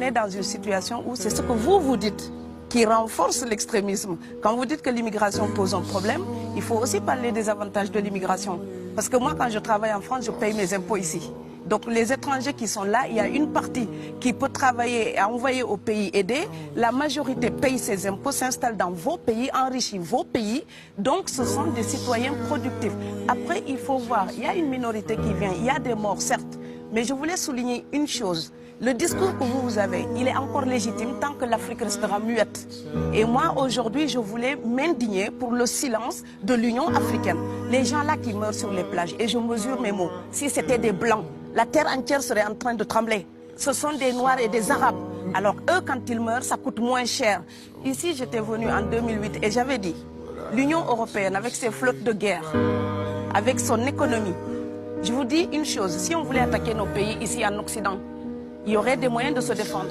On est dans une situation où c'est ce que vous dites qui renforce l'extrémisme. Quand vous dites que l'immigration pose un problème, il faut aussi parler des avantages de l'immigration. Parce que moi, quand je travaille en France, je paye mes impôts ici. Donc les étrangers qui sont là, il y a une partie qui peut travailler et envoyer au pays aider. La majorité paye ses impôts, s'installe dans vos pays, enrichit vos pays. Donc ce sont des citoyens productifs. Après, il faut voir, il y a une minorité qui vient, il y a des morts, certes. Mais je voulais souligner une chose. Le discours que vous avez, il est encore légitime tant que l'Afrique restera muette. Et moi, aujourd'hui, je voulais m'indigner pour le silence de l'Union africaine. Les gens là qui meurent sur les plages, et je mesure mes mots, si c'était des Blancs, la terre entière serait en train de trembler. Ce sont des Noirs et des Arabes. Alors eux, quand ils meurent, ça coûte moins cher. Ici, j'étais venu en 2008 et j'avais dit, l'Union européenne, avec ses flottes de guerre, avec son économie, je vous dis une chose, si on voulait attaquer nos pays ici en Occident, il y aurait des moyens de se défendre.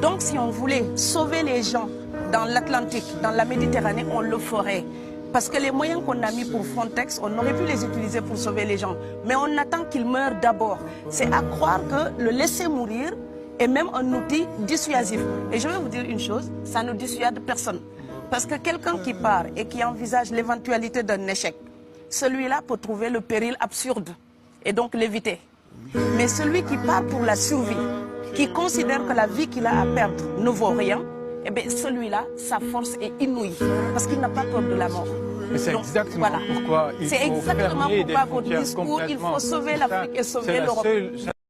Donc si on voulait sauver les gens dans l'Atlantique, dans la Méditerranée, on le ferait. Parce que les moyens qu'on a mis pour Frontex, on aurait pu les utiliser pour sauver les gens. Mais on attend qu'ils meurent d'abord. C'est à croire que le laisser mourir est même un outil dissuasif. Et je vais vous dire une chose, ça ne dissuade personne. Parce que quelqu'un qui part et qui envisage l'éventualité d'un échec, celui-là peut trouver le péril absurde et donc l'éviter. Mais celui qui part pour la survie, qui considère que la vie qu'il a à perdre ne vaut rien, eh bien celui-là, sa force est inouïe, parce qu'il n'a pas peur de la mort. Mais c'est exactement pourquoi il faut C'est exactement fermer pourquoi des votre discours, il faut sauver l'Afrique et sauver l'Europe.